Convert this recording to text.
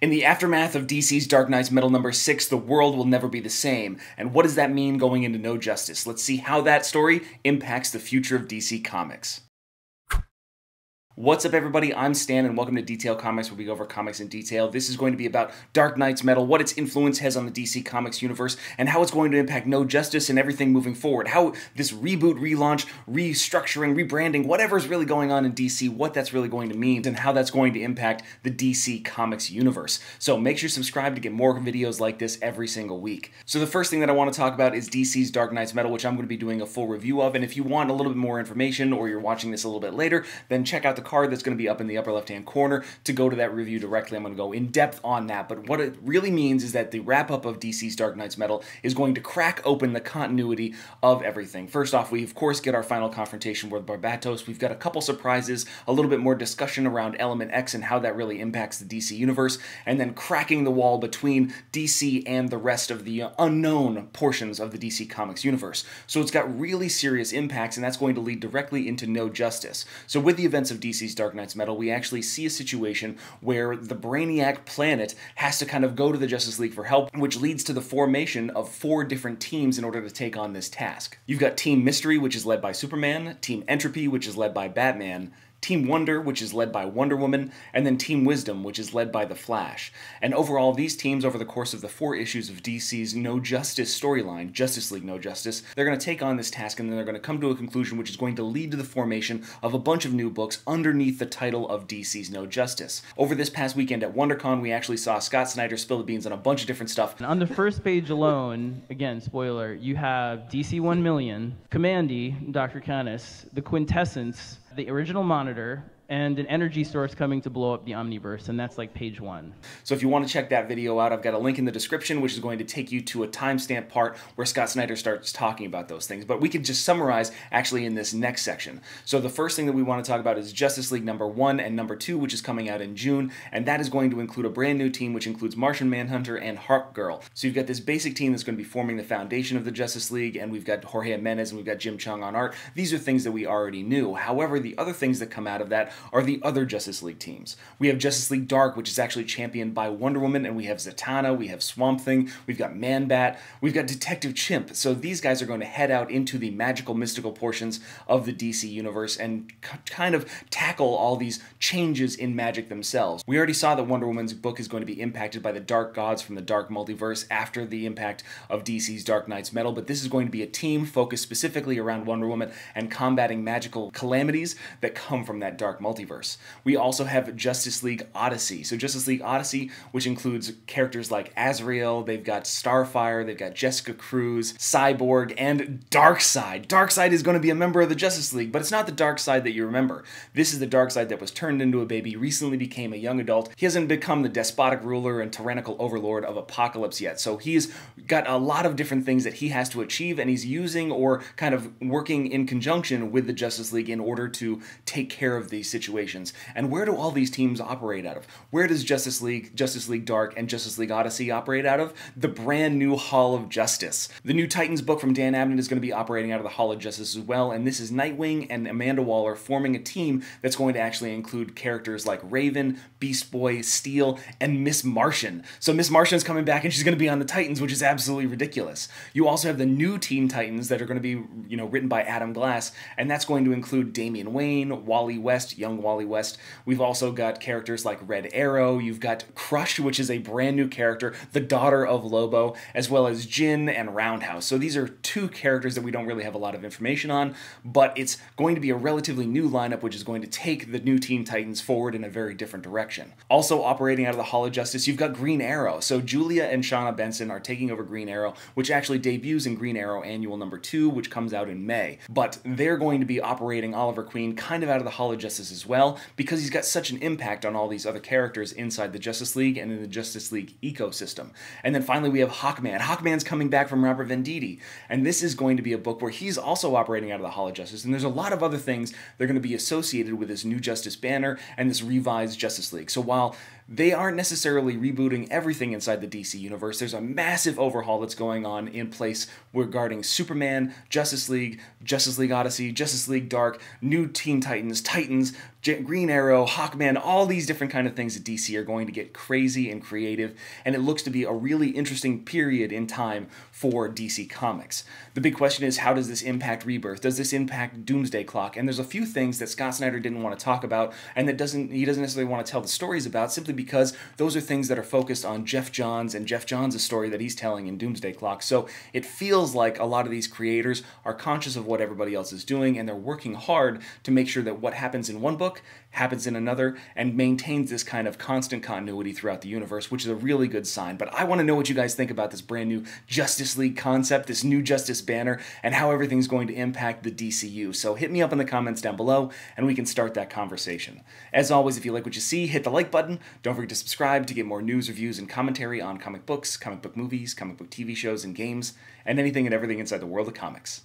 In the aftermath of DC's Dark Knight's Metal number 6, the world will never be the same. And what does that mean going into No Justice? Let's see how that story impacts the future of DC Comics. What's up, everybody? I'm Stan, and welcome to Detail Comics, where we go over comics in detail. This is going to be about Dark Knight's Metal, what its influence has on the DC Comics universe, and how it's going to impact No Justice and everything moving forward. How this reboot, relaunch, restructuring, rebranding, whatever is really going on in DC, what that's really going to mean, and how that's going to impact the DC Comics universe. So make sure you subscribe to get more videos like this every single week. So the first thing that I want to talk about is DC's Dark Knight's Metal, which I'm going to be doing a full review of, and if you want a little bit more information, or you're watching this a little bit later, then check out the card that's going to be up in the upper left-hand corner to go to that review directly. I'm going to go in depth on that, but what it really means is that the wrap-up of DC's Dark Knight's Metal is going to crack open the continuity of everything. First off, we of course get our final confrontation with Barbatos. We've got a couple surprises, a little bit more discussion around Element X and how that really impacts the DC universe, and then cracking the wall between DC and the rest of the unknown portions of the DC Comics universe. So it's got really serious impacts, and that's going to lead directly into No Justice. So with the events of DC's Dark Knight's Metal, we actually see a situation where the Brainiac planet has to kind of go to the Justice League for help, which leads to the formation of 4 different teams in order to take on this task. You've got Team Mystery, which is led by Superman, Team Entropy, which is led by Batman, Team Wonder, which is led by Wonder Woman, and then Team Wisdom, which is led by The Flash. And overall, these teams, over the course of the 4 issues of DC's No Justice storyline, Justice League No Justice, they're going to take on this task, and then they're going to come to a conclusion which is going to lead to the formation of a bunch of new books underneath the title of DC's No Justice. Over this past weekend at WonderCon, we actually saw Scott Snyder spill the beans on a bunch of different stuff. And on the first page alone, again, spoiler, you have DC 1 Million, Commandy, Dr. Canis, the Quintessence, the original Monitor, and an energy source coming to blow up the Omniverse, and that's like page 1. So if you want to check that video out, I've got a link in the description, which is going to take you to a timestamp part where Scott Snyder starts talking about those things. But we could just summarize actually in this next section. So the first thing that we want to talk about is Justice League number 1 and number 2, which is coming out in June, and that is going to include a brand new team, which includes Martian Manhunter and Hawkgirl. So you've got this basic team that's going to be forming the foundation of the Justice League, and we've got Jorge Jimenez and we've got Jim Chung on art. These are things that we already knew. However, the other things that come out of that are the other Justice League teams. We have Justice League Dark, which is actually championed by Wonder Woman, and we have Zatanna, we have Swamp Thing, we've got Man-Bat, we've got Detective Chimp. So these guys are going to head out into the magical, mystical portions of the DC universe and kind of tackle all these changes in magic themselves. We already saw that Wonder Woman's book is going to be impacted by the dark gods from the dark multiverse after the impact of DC's Dark Knight's Metal, but this is going to be a team focused specifically around Wonder Woman and combating magical calamities that come from that dark multiverse. We also have Justice League Odyssey. So Justice League Odyssey, which includes characters like Azrael, they've got Starfire, they've got Jessica Cruz, Cyborg, and Darkseid. Darkseid is going to be a member of the Justice League, but it's not the Darkseid that you remember. This is the Darkseid that was turned into a baby, recently became a young adult. He hasn't become the despotic ruler and tyrannical overlord of Apocalypse yet, so he's got a lot of different things that he has to achieve, and he's using or kind of working in conjunction with the Justice League in order to take care of these situations. And where do all these teams operate out of? Where does Justice League Dark, and Justice League Odyssey operate out of? The brand new Hall of Justice. The new Titans book from Dan Abnett is going to be operating out of the Hall of Justice as well, and this is Nightwing and Amanda Waller forming a team that's going to actually include characters like Raven, Beast Boy, Steel, and Miss Martian. So Miss Martian is coming back, and she's going to be on the Titans, which is absolutely ridiculous. You also have the new Teen Titans that are going to be, written by Adam Glass, and that's going to include Damian Wayne, Wally West, young Wally West. We've also got characters like Red Arrow, you've got Crush, which is a brand new character, the daughter of Lobo, as well as Jin and Roundhouse. So these are 2 characters that we don't really have a lot of information on, but it's going to be a relatively new lineup which is going to take the new Teen Titans forward in a very different direction. Also operating out of the Hall of Justice, you've got Green Arrow. So Julia and Shauna Benson are taking over Green Arrow, which actually debuts in Green Arrow Annual number 2, which comes out in May. But they're going to be operating Oliver Queen kind of out of the Hall of Justice as well, because he's got such an impact on all these other characters inside the Justice League and in the Justice League ecosystem. And then finally we have Hawkman. Hawkman's coming back from Robert Venditti, and this is going to be a book where he's also operating out of the Hall of Justice, and there's a lot of other things that are going to be associated with this new Justice banner and this revised Justice League. So while they aren't necessarily rebooting everything inside the DC universe, there's a massive overhaul that's going on in place regarding Superman, Justice League Odyssey, Justice League Dark, new Teen Titans, Titans, Green Arrow, Hawkman, all these different kind of things at DC are going to get crazy and creative, and it looks to be a really interesting period in time for DC Comics. The big question is, how does this impact Rebirth? Does this impact Doomsday Clock? And there's a few things that Scott Snyder didn't want to talk about, and that he doesn't necessarily want to tell the stories about, simply because those are things that are focused on Jeff Johns and Jeff Johns' story that he's telling in Doomsday Clock. So it feels like a lot of these creators are conscious of what everybody else is doing, and they're working hard to make sure that what happens in one book happens in another, and maintains this kind of constant continuity throughout the universe, which is a really good sign. But I want to know what you guys think about this brand new Justice League concept, this new Justice banner, and how everything's going to impact the DCU. So hit me up in the comments down below, and we can start that conversation. As always, if you like what you see, hit the like button. Don't forget to subscribe to get more news, reviews, and commentary on comic books, comic book movies, comic book TV shows and games, and anything and everything inside the world of comics.